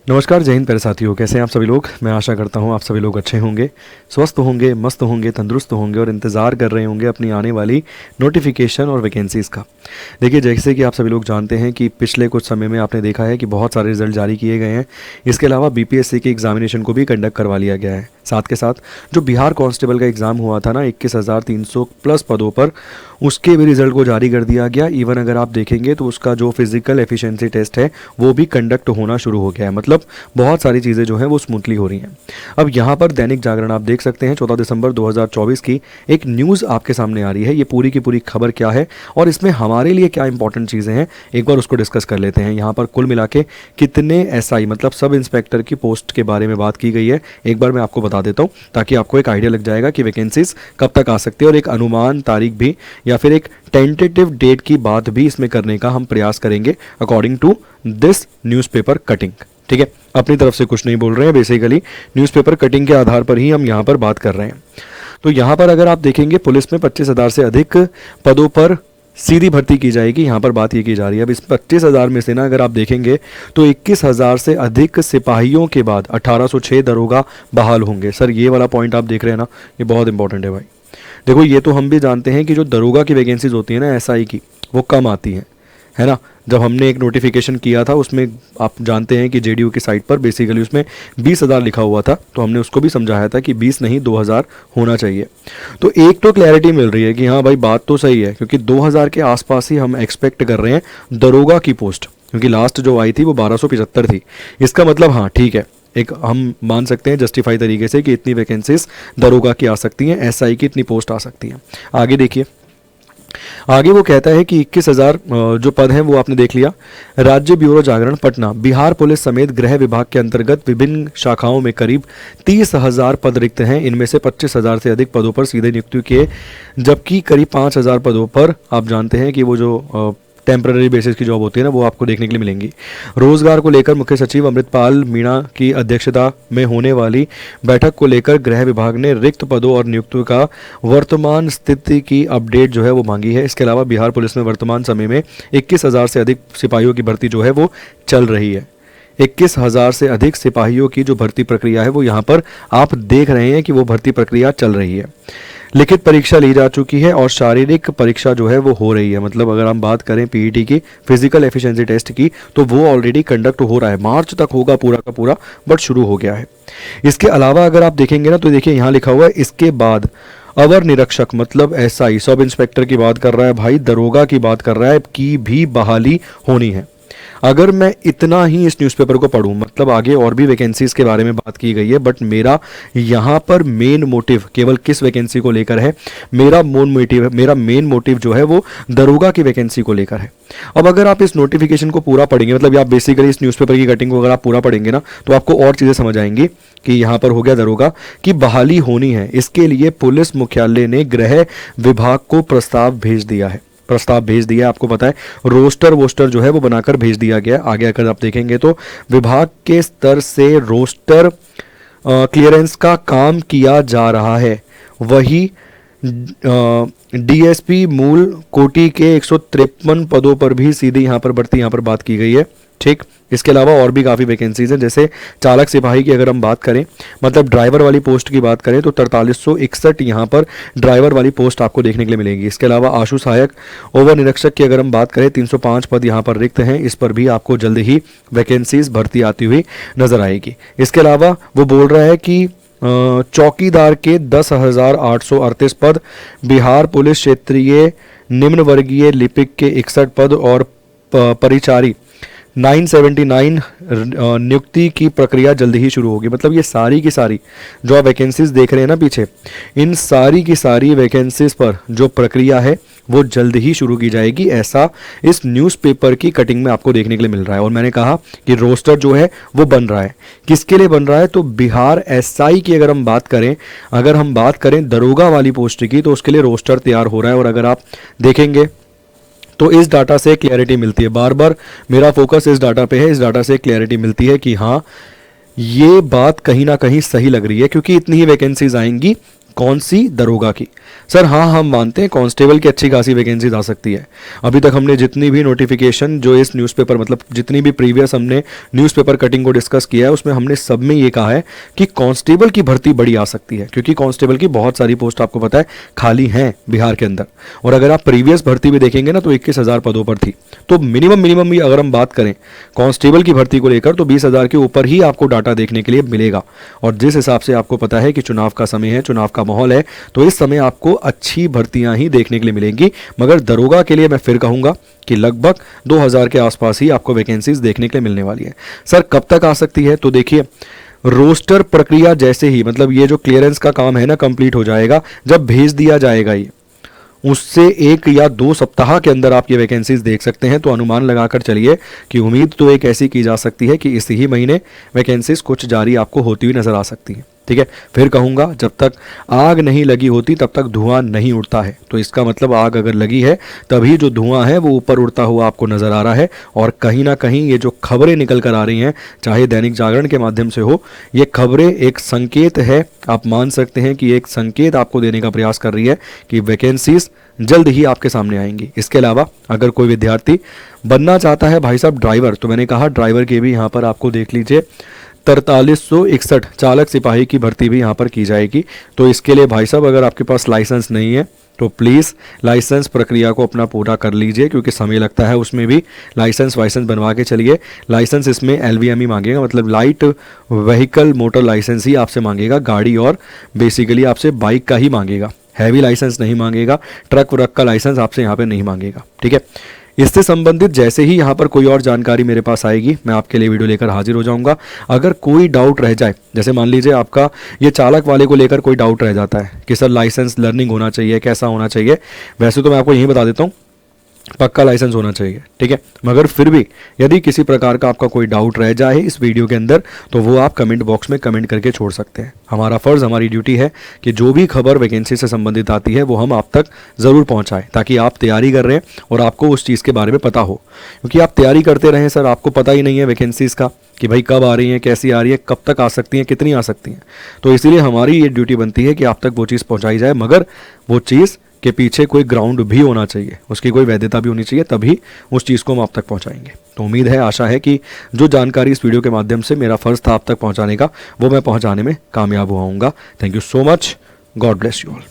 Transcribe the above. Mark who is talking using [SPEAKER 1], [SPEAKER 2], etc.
[SPEAKER 1] नमस्कार, जय हिंद प्यारे साथियों। कैसे हैं आप सभी लोग। मैं आशा करता हूं आप सभी लोग अच्छे होंगे, स्वस्थ होंगे, मस्त होंगे, तंदुरुस्त होंगे और इंतज़ार कर रहे होंगे अपनी आने वाली नोटिफिकेशन और वैकेंसीज़ का। देखिए, जैसे कि आप सभी लोग जानते हैं कि पिछले कुछ समय में आपने देखा है कि बहुत सारे रिजल्ट जारी किए गए हैं। इसके अलावा बीपीएससी के एग्जामिनेशन को भी कंडक्ट करवा लिया गया है। साथ के साथ जो बिहार कांस्टेबल का एग्ज़ाम हुआ था ना 21,300 प्लस पदों पर, उसके भी रिजल्ट को जारी कर दिया गया। इवन अगर आप देखेंगे तो उसका जो फिजिकल एफिशिएंसी टेस्ट है वो भी कंडक्ट होना शुरू हो गया है। मतलब बहुत सारी चीज़ें जो हैं वो स्मूथली हो रही हैं। अब यहाँ पर दैनिक जागरण आप देख सकते हैं 14 दिसंबर 2024 की एक न्यूज़ आपके सामने आ रही है। ये पूरी की पूरी खबर क्या है और इसमें हमारे लिए क्या इंपॉर्टेंट चीज़ें हैं, एक बार उसको डिस्कस कर लेते हैं। यहाँ पर कुल मिला के कितने एसआई मतलब सब इंस्पेक्टर की पोस्ट के बारे में बात की गई है, एक बार मैं आपको बता देता हूँ ताकि आपको एक आइडिया लग जाएगा कि वैकेंसीज कब तक आ सकती है और एक अनुमान तारीख भी या फिर एक टेंटेटिव डेट की बात भी इसमें करने का हम प्रयास करेंगे according to this newspaper cutting. ठीक है, अपनी तरफ से कुछ नहीं बोल रहे हैं, बेसिकली न्यूज़पेपर कटिंग के आधार पर ही हम यहाँ पर बात कर रहे हैं। तो यहाँ पर अगर आप देखेंगे पुलिस में 25,000 से अधिक पदों पर सीधी भर्ती की जाएगी। यहाँ पर बात ये की जा रही है। अब इस 25,000 में से ना अगर आप देखेंगे तो 21,000 से अधिक सिपाहियों के बाद 1,806 दरोगा बहाल होंगे। सर ये वाला पॉइंट आप देख रहे हैं ना, ये बहुत इंपॉर्टेंट है भाई। देखो, ये तो हम भी जानते हैं कि जो दरोगा की वैकेंसीज होती है ना एसआई की, वो कम आती हैं, है ना। जब हमने एक नोटिफिकेशन किया था उसमें आप जानते हैं कि जेडीयू की साइट पर बेसिकली उसमें 20,000 लिखा हुआ था, तो हमने उसको भी समझाया था कि 20 नहीं 2,000 होना चाहिए। तो एक तो क्लैरिटी मिल रही है कि हाँ भाई बात तो सही है, क्योंकि 2,000 के आसपास ही हम एक्सपेक्ट कर रहे हैं दरोगा की पोस्ट, क्योंकि लास्ट जो आई थी वो 1,275 थी। इसका मतलब हाँ ठीक है, एक हम मान सकते हैं जस्टिफाई तरीके से कि इतनी वैकेंसीज दरोगा की आ सकती हैं, एसआई की इतनी पोस्ट आ सकती हैं। आगे देखिए, आगे वो कहता है कि 21,000 जो पद हैं वो आपने देख लिया। राज्य ब्यूरो जागरण पटना, बिहार पुलिस समेत गृह विभाग के अंतर्गत विभिन्न शाखाओं में करीब 30,000 पद रिक्त हैं। इनमें से 25,000 से अधिक पदों पर सीधे नियुक्ति के, जबकि करीब 5,000 पदों पर आप जानते हैं कि वो जो टेम्पररी बेसिस की जॉब होती है ना, वो आपको देखने के लिए मिलेंगी। रोजगार को लेकर मुख्य सचिव अमृतपाल मीणा की अध्यक्षता में होने वाली बैठक को लेकर गृह विभाग ने रिक्त पदों और नियुक्तियों का वर्तमान स्थिति की अपडेट जो है वो मांगी है। इसके अलावा बिहार पुलिस में वर्तमान समय में 21,000 से अधिक सिपाहियों की भर्ती जो है वो चल रही है। 21,000 से अधिक सिपाहियों की जो भर्ती प्रक्रिया है वो यहाँ पर आप देख रहे हैं कि वो भर्ती प्रक्रिया चल रही है। लिखित परीक्षा ली जा चुकी है और शारीरिक परीक्षा जो है वो हो रही है। मतलब अगर हम बात करें पीईटी की, फिजिकल एफिशिएंसी टेस्ट की, तो वो ऑलरेडी कंडक्ट हो रहा है। मार्च तक होगा पूरा का पूरा, बट शुरू हो गया है। इसके अलावा अगर आप देखेंगे ना तो देखिए यहाँ लिखा हुआ है इसके बाद अवर निरीक्षक मतलब एसआई, सब इंस्पेक्टर की बात कर रहा है भाई, दरोगा की बात कर रहा है, की भी बहाली होनी है। अगर मैं इतना ही इस न्यूज़पेपर को पढूं, मतलब आगे और भी वैकेंसीज के बारे में बात की गई है, बट मेरा यहाँ पर मेन मोटिव केवल किस वैकेंसी को लेकर है, मेरा मेन मोटिव जो है वो दरोगा की वैकेंसी को लेकर है। अब अगर आप इस नोटिफिकेशन को पूरा पढ़ेंगे, मतलब आप बेसिकली इस न्यूज़पेपर की कटिंग को अगर आप पूरा पढ़ेंगे ना, तो आपको और चीज़ें समझ आएंगी कि यहाँ पर हो गया दरोगा की बहाली होनी है। इसके लिए पुलिस मुख्यालय ने गृह विभाग को प्रस्ताव भेज दिया। आपको पता है रोस्टर वोस्टर जो है वो बनाकर भेज दिया गया। आगे अगर आप देखेंगे तो विभाग के स्तर से रोस्टर क्लियरेंस का काम किया जा रहा है। वही डीएसपी मूल कोटि के 153 पदों पर भी सीधी यहाँ पर भर्ती यहाँ पर बात की गई है। ठीक, इसके अलावा और भी काफ़ी वैकेंसीज हैं, जैसे चालक सिपाही की अगर हम बात करें, मतलब ड्राइवर वाली पोस्ट की बात करें तो 4361 यहाँ पर ड्राइवर वाली पोस्ट आपको देखने के लिए मिलेगी। इसके अलावा आशु सहायक ओवर निरीक्षक की अगर हम बात करें 305 पद यहाँ पर रिक्त हैं। इस पर भी आपको जल्द ही वैकेंसीज भर्ती आती हुई नजर आएगी। इसके अलावा वो बोल रहा है कि चौकीदार के 10,838 पद, बिहार पुलिस क्षेत्रीय निम्न वर्गीय लिपिक के 61 पद और परिचारी 979 नियुक्ति की प्रक्रिया जल्दी ही शुरू होगी। मतलब ये सारी की सारी जो आप वैकेंसीज देख रहे हैं ना पीछे, इन सारी की सारी वैकेंसीज पर जो प्रक्रिया है वो जल्द ही शुरू की जाएगी, ऐसा इस न्यूज़पेपर की कटिंग में आपको देखने के लिए मिल रहा है। और मैंने कहा कि रोस्टर जो है वो बन रहा है, किसके लिए बन रहा है, तो बिहार एसआई की अगर हम बात करें दरोगा वाली पोस्ट की, तो उसके लिए रोस्टर तैयार हो रहा है। और अगर आप देखेंगे तो इस डाटा से क्लैरिटी मिलती है, बार बार मेरा फोकस इस डाटा पे है, इस डाटा से क्लैरिटी मिलती है कि हाँ ये बात कहीं ना कहीं सही लग रही है, क्योंकि इतनी ही वैकेंसीज आएंगी कौन सी? दरोगा की। सर हाँ, हम मानते हैं कांस्टेबल की अच्छी खासी वैकेंसीज आ सकती है। अभी तक हमने जितनी भी नोटिफिकेशन जो इस न्यूज़पेपर मतलब जितनी भी प्रीवियस हमने न्यूज़पेपर कटिंग को डिस्कस किया है उसमें हमने सब में ये कहा है कि कांस्टेबल की भर्ती बड़ी आ सकती है, क्योंकि कांस्टेबल की बहुत सारी पोस्ट आपको पता है खाली हैं बिहार के अंदर। और अगर आप प्रीवियस भर्ती भी देखेंगे ना तो 21,000 पदों पर थी। तो मिनिमम भी अगर हम बात करें कांस्टेबल की भर्ती को लेकर तो 20,000 के ऊपर ही आपको डाटा देखने के लिए मिलेगा। और जिस हिसाब से आपको पता है कि चुनाव का समय है, चुनाव का माहौल है, तो इस समय आपको अच्छी भर्तियां ही देखने के लिए मिलेंगी। मगर दरोगा के लिए मैं फिर कहूंगा कि लगभग 2000 के आसपास ही आपको वैकेंसीज देखने के लिए मिलने वाली है। सर कब तक आ सकती है? तो देखिए, रोस्टर प्रक्रिया जैसे ही मतलब ये जो क्लियरेंस का काम है ना कंप्लीट हो जाएगा, जब भेज दिया जाएगा ये, उससे 1 या 2 सप्ताह के अंदर आप ये वैकेंसीज देख सकते हैं। तो अनुमान लगाकर चलिए कि उम्मीद तो एक ऐसी की जा सकती है कि इसी ही महीने वैकेंसीज कुछ जारी आपको होती हुई नजर आ सकती है। ठीक है, फिर कहूँगा जब तक आग नहीं लगी होती तब तक धुआं नहीं उड़ता है। तो इसका मतलब आग अगर लगी है तभी जो धुआं है वो ऊपर उड़ता हुआ आपको नज़र आ रहा है। और कहीं ना कहीं ये जो खबरें निकल कर आ रही हैं, चाहे दैनिक जागरण के माध्यम से हो, ये खबरें एक संकेत है, आप मान सकते हैं कि एक संकेत आपको देने का प्रयास कर रही है कि वैकेंसीज जल्द ही आपके सामने आएंगी। इसके अलावा अगर कोई विद्यार्थी बनना चाहता है भाई साहब ड्राइवर, तो मैंने कहा ड्राइवर के भी यहाँ पर आपको देख लीजिए 4361 चालक सिपाही की भर्ती भी यहाँ पर की जाएगी। तो इसके लिए भाई साहब अगर आपके पास लाइसेंस नहीं है तो प्लीज़ लाइसेंस प्रक्रिया को अपना पूरा कर लीजिए, क्योंकि समय लगता है उसमें भी। लाइसेंस बनवा के चलिए। लाइसेंस इसमें LVM ही मांगेगा, मतलब लाइट व्हीकल मोटर लाइसेंस ही आपसे मांगेगा, गाड़ी और बेसिकली आपसे बाइक का ही मांगेगा। हैवी लाइसेंस नहीं मांगेगा, ट्रक व्रक का लाइसेंस आपसे यहाँ पे नहीं मांगेगा। ठीक है, इससे संबंधित जैसे ही यहाँ पर कोई और जानकारी मेरे पास आएगी मैं आपके लिए वीडियो लेकर हाजिर हो जाऊंगा। अगर कोई डाउट रह जाए, जैसे मान लीजिए आपका ये चालक वाले को लेकर कोई डाउट रह जाता है कि सर लाइसेंस लर्निंग होना चाहिए, कैसा होना चाहिए, वैसे तो मैं आपको यही बता देता हूँ पक्का लाइसेंस होना चाहिए। ठीक है, मगर फिर भी यदि किसी प्रकार का आपका कोई डाउट रह जाए इस वीडियो के अंदर तो वो आप कमेंट बॉक्स में कमेंट करके छोड़ सकते हैं। हमारा फ़र्ज़, हमारी ड्यूटी है कि जो भी खबर वैकेंसी से संबंधित आती है वो हम आप तक ज़रूर पहुंचाएं, ताकि आप तैयारी कर रहे हैं और आपको उस चीज़ के बारे में पता हो। क्योंकि आप तैयारी करते रहें सर, आपको पता ही नहीं है वैकेंसीज़ का कि भाई कब आ रही हैं, कैसी आ रही है, कब तक आ सकती हैं, कितनी आ सकती हैं। तो इसीलिए हमारी ये ड्यूटी बनती है कि आप तक वो चीज़ पहुँचाई जाए, मगर वो चीज़ के पीछे कोई ग्राउंड भी होना चाहिए, उसकी कोई वैधता भी होनी चाहिए, तभी उस चीज़ को हम आप तक पहुंचाएंगे। तो उम्मीद है, आशा है कि जो जानकारी इस वीडियो के माध्यम से मेरा फ़र्ज़ था आप तक पहुंचाने का, वो मैं पहुंचाने में कामयाब हुआ हूँगा। Thank you so much, God bless you all.